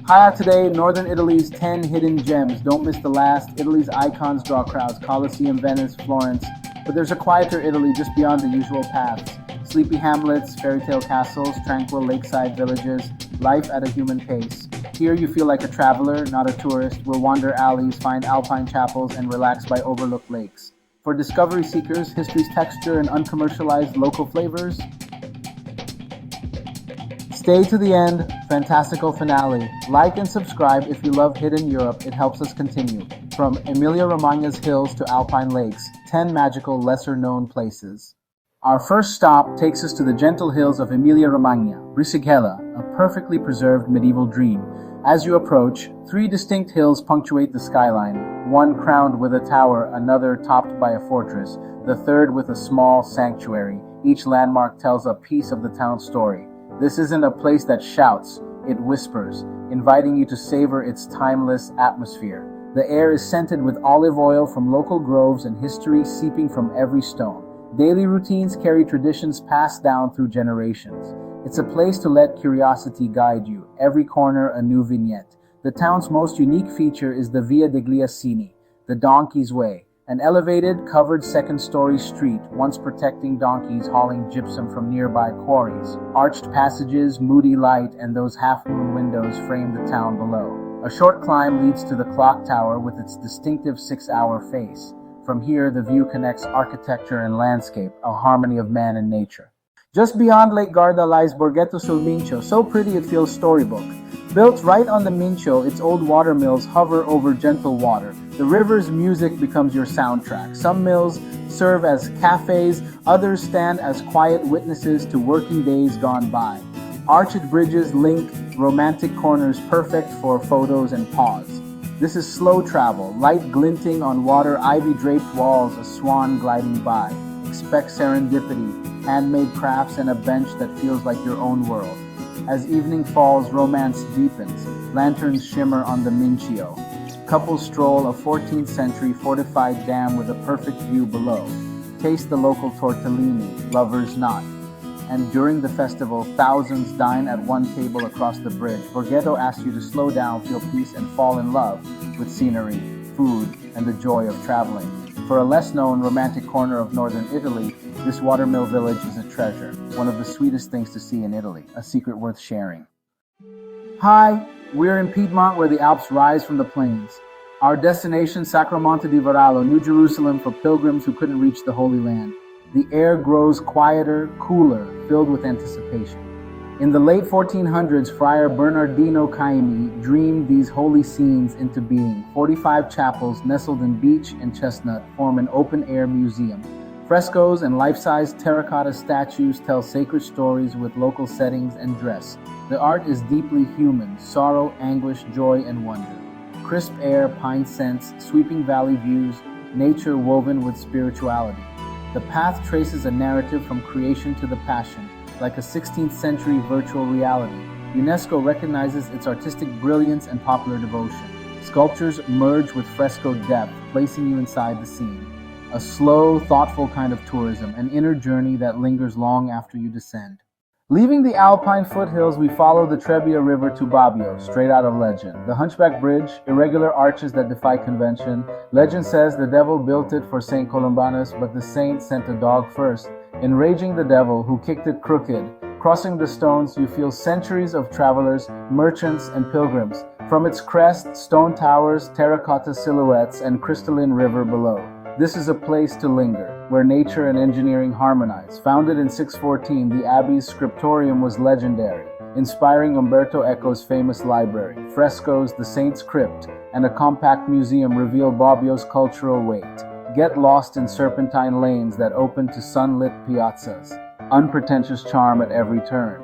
Hi today, Northern Italy's 10 hidden gems. Don't miss the last. Italy's icons draw crowds, Colosseum, Venice, Florence. But there's a quieter Italy just beyond the usual paths. Sleepy hamlets, fairytale castles, tranquil lakeside villages, life at a human pace. Here you feel like a traveler, not a tourist. We'll wander alleys, find alpine chapels, and relax by overlooked lakes. For discovery seekers, history's texture and uncommercialized local flavors. Stay to the end, fantastical finale. Like and subscribe if you love Hidden Europe, it helps us continue. From Emilia-Romagna's hills to alpine lakes, 10 magical lesser-known places. Our first stop takes us to the gentle hills of Emilia-Romagna, Brisighella, a perfectly preserved medieval dream. As you approach, 3 distinct hills punctuate the skyline, one crowned with a tower, another topped by a fortress, the third with a small sanctuary. Each landmark tells a piece of the town's story. This isn't a place that shouts, it whispers, inviting you to savor its timeless atmosphere. The air is scented with olive oil from local groves and history seeping from every stone. Daily routines carry traditions passed down through generations. It's a place to let curiosity guide you, every corner a new vignette. The town's most unique feature is the Via degli Asini, the Donkey's Way, an elevated, covered second-story street, once protecting donkeys hauling gypsum from nearby quarries. Arched passages, moody light, and those half-moon windows frame the town below. A short climb leads to the clock tower with its distinctive 6-hour face. From here, the view connects architecture and landscape, a harmony of man and nature. Just beyond Lake Garda lies Borghetto sul Mincio, so pretty it feels storybook. Built right on the Mincio, its old water mills hover over gentle water. The river's music becomes your soundtrack. Some mills serve as cafes, others stand as quiet witnesses to working days gone by. Arched bridges link romantic corners perfect for photos and pause. This is slow travel, light glinting on water, ivy-draped walls, a swan gliding by. Expect serendipity, handmade crafts, and a bench that feels like your own world. As evening falls, romance deepens. Lanterns shimmer on the Mincio. Couples stroll a 14th century fortified dam with a perfect view below. Taste the local tortellini, lovers not. And during the festival, thousands dine at one table across the bridge. Borghetto asks you to slow down, feel peace, and fall in love with scenery, food, and the joy of traveling. For a less-known romantic corner of northern Italy, this watermill village is a treasure, one of the sweetest things to see in Italy, a secret worth sharing. Hi, we're in Piedmont where the Alps rise from the plains. Our destination, Monte di Varallo, New Jerusalem for pilgrims who couldn't reach the Holy Land. The air grows quieter, cooler, filled with anticipation. In the late 1400s, Friar Bernardino Caimi dreamed these holy scenes into being. 45 chapels nestled in beech and chestnut form an open-air museum. Frescoes and life-size terracotta statues tell sacred stories with local settings and dress. The art is deeply human, sorrow, anguish, joy, and wonder. Crisp air, pine scents, sweeping valley views, nature woven with spirituality. The path traces a narrative from creation to the Passion, like a 16th century virtual reality. UNESCO recognizes its artistic brilliance and popular devotion. Sculptures merge with fresco depth, placing you inside the scene. A slow, thoughtful kind of tourism, an inner journey that lingers long after you descend. Leaving the Alpine foothills, we follow the Trebbia River to Bobbio, straight out of legend. The Hunchback Bridge, irregular arches that defy convention. Legend says the devil built it for St. Columbanus, but the saint sent a dog first, enraging the devil who kicked it crooked. Crossing the stones, you feel centuries of travelers, merchants, and pilgrims. From its crest, stone towers, terracotta silhouettes, and crystalline river below. This is a place to linger, where nature and engineering harmonize. Founded in 614, the abbey's scriptorium was legendary, inspiring Umberto Eco's famous library. Frescoes, the saint's crypt, and a compact museum reveal Bobbio's cultural weight. Get lost in serpentine lanes that open to sunlit piazzas. Unpretentious charm at every turn.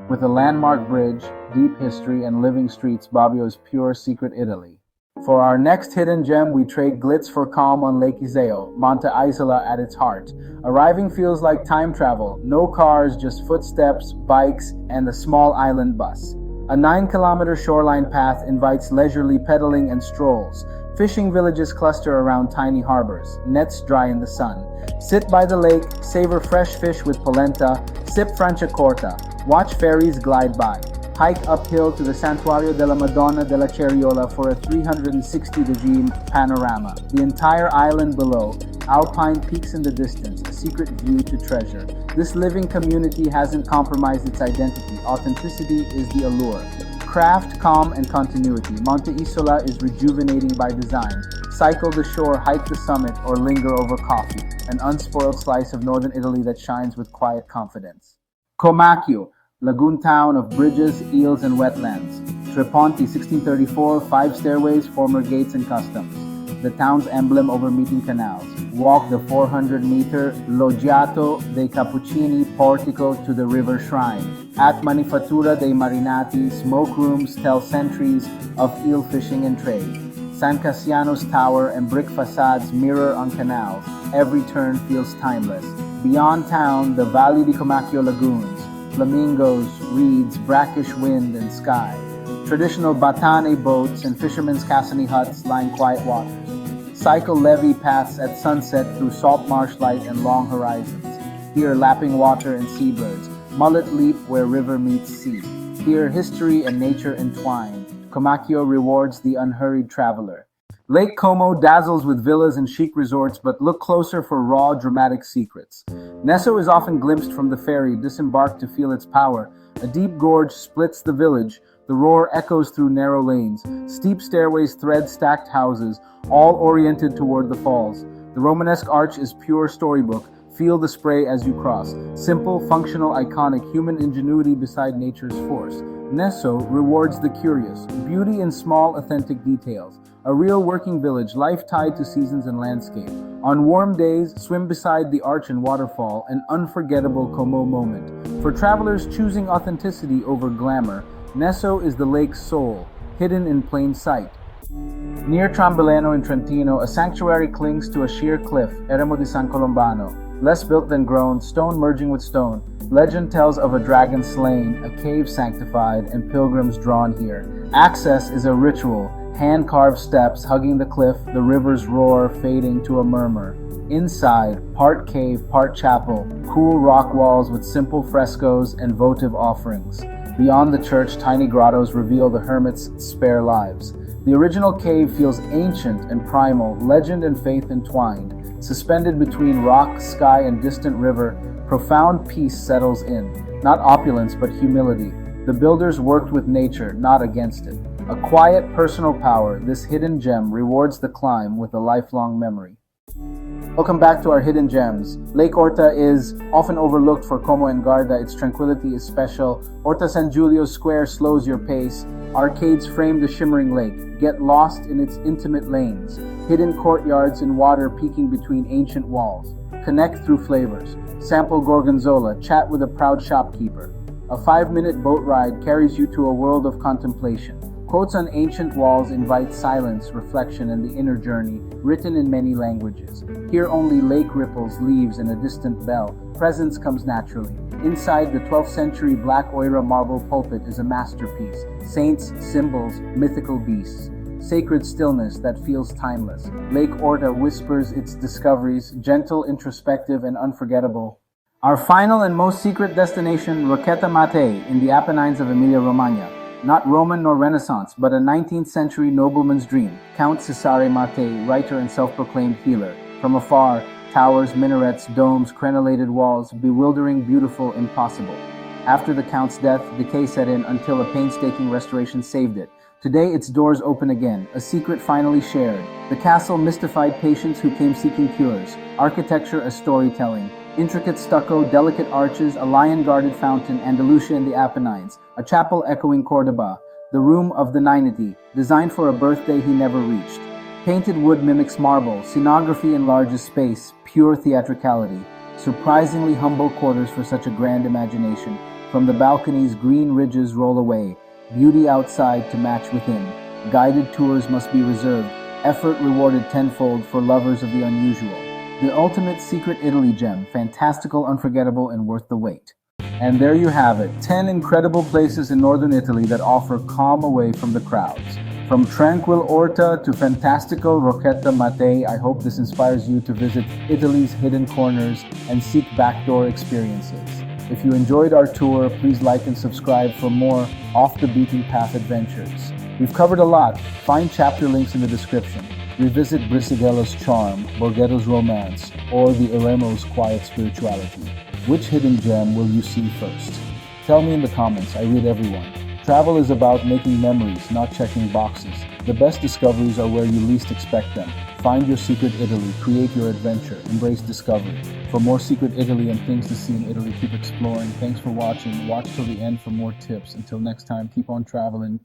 With a landmark bridge, deep history, and living streets, Bobbio is pure secret Italy. For our next hidden gem, we trade glitz for calm on Lake Iseo, Monte Isola at its heart. Arriving feels like time travel. No cars, just footsteps, bikes, and a small island bus. A 9-kilometer shoreline path invites leisurely pedaling and strolls. Fishing villages cluster around tiny harbors, nets dry in the sun. Sit by the lake, savor fresh fish with polenta, sip franciacorta, watch ferries glide by. Hike uphill to the Santuario della Madonna della Ceriola for a 360-degree panorama. The entire island below, alpine peaks in the distance, a secret view to treasure. This living community hasn't compromised its identity. Authenticity is the allure. Craft, calm, and continuity. Monte Isola is rejuvenating by design. Cycle the shore, hike the summit, or linger over coffee. An unspoiled slice of northern Italy that shines with quiet confidence. Comacchio, lagoon town of bridges, eels, and wetlands. Treponti, 1634, 5 stairways, former gates and customs. The town's emblem over meeting canals. Walk the 400-meter Loggiato dei Cappuccini portico to the river shrine. At Manifattura dei Marinati, smoke rooms tell centuries of eel fishing and trade. San Cassiano's tower and brick facades mirror on canals. Every turn feels timeless. Beyond town, the Valle di Comacchio lagoons. Flamingos, reeds, brackish wind and sky. Traditional batane boats and fishermen's Cassini huts line quiet waters. Cycle levee paths at sunset through salt marsh light and long horizons. Here, lapping water and seabirds. Mullet leap where river meets sea. Here, history and nature entwine. Comacchio rewards the unhurried traveler. Lake Como dazzles with villas and chic resorts, but look closer for raw, dramatic secrets. Nesso is often glimpsed from the ferry, disembarked to feel its power. A deep gorge splits the village. The roar echoes through narrow lanes. Steep stairways thread stacked houses, all oriented toward the falls. The Romanesque arch is pure storybook. Feel the spray as you cross. Simple, functional, iconic, human ingenuity beside nature's force. Nesso rewards the curious. Beauty in small, authentic details. A real working village, life tied to seasons and landscape. On warm days, swim beside the arch and waterfall, an unforgettable Como moment. For travelers choosing authenticity over glamour, Nesso is the lake's soul, hidden in plain sight. Near Trambileno in Trentino, a sanctuary clings to a sheer cliff, Eremo di San Colombano. Less built than grown, stone merging with stone. Legend tells of a dragon slain, a cave sanctified, and pilgrims drawn here. Access is a ritual, hand-carved steps hugging the cliff, the river's roar fading to a murmur. Inside, part cave, part chapel, cool rock walls with simple frescoes and votive offerings. Beyond the church, tiny grottos reveal the hermit's spare lives. The original cave feels ancient and primal, legend and faith entwined. Suspended between rock, sky, and distant river, profound peace settles in. Not opulence, but humility. The builders worked with nature, not against it. A quiet, personal power, this hidden gem rewards the climb with a lifelong memory. Welcome back to our hidden gems. Lake Orta is often overlooked for Como and Garda. Its tranquility is special. Orta San Giulio Square slows your pace. Arcades frame the shimmering lake. Get lost in its intimate lanes. Hidden courtyards in water peeking between ancient walls. Connect through flavors. Sample gorgonzola. Chat with a proud shopkeeper. A 5-minute boat ride carries you to a world of contemplation. Quotes on ancient walls invite silence, reflection, and the inner journey, written in many languages. Here only lake ripples, leaves, and a distant bell. Presence comes naturally. Inside, the 12th century Black Oira marble pulpit is a masterpiece. Saints, symbols, mythical beasts. Sacred stillness that feels timeless. Lake Orta whispers its discoveries, gentle, introspective, and unforgettable. Our final and most secret destination, Rocchetta Mattei, in the Apennines of Emilia-Romagna. Not Roman nor Renaissance, but a 19th century nobleman's dream. Count Cesare Mattei, writer and self-proclaimed healer. From afar, towers, minarets, domes, crenellated walls, bewildering, beautiful, impossible. After the Count's death, decay set in until a painstaking restoration saved it. Today, its doors open again, a secret finally shared. The castle mystified patients who came seeking cures. Architecture as storytelling. Intricate stucco, delicate arches, a lion-guarded fountain, Andalusia in the Apennines, a chapel echoing Cordoba, the room of the Ninety, designed for a birthday he never reached. Painted wood mimics marble, scenography enlarges space, pure theatricality. Surprisingly humble quarters for such a grand imagination. From the balconies, green ridges roll away, beauty outside to match within. Guided tours must be reserved, effort rewarded tenfold for lovers of the unusual. The ultimate secret Italy gem, fantastical, unforgettable, and worth the wait. And there you have it, 10 incredible places in northern Italy that offer calm away from the crowds. From tranquil Orta to fantastical Rocchetta Mattei, I hope this inspires you to visit Italy's hidden corners and seek backdoor experiences. If you enjoyed our tour, please like and subscribe for more off the beaten path adventures. We've covered a lot. Find chapter links in the description. Revisit Brisighella's charm, Borghetto's romance, or the Eremo's quiet spirituality. Which hidden gem will you see first? Tell me in the comments, I read everyone. Travel is about making memories, not checking boxes. The best discoveries are where you least expect them. Find your secret Italy, create your adventure, embrace discovery. For more secret Italy and things to see in Italy, keep exploring. Thanks for watching. Watch till the end for more tips. Until next time, keep on traveling.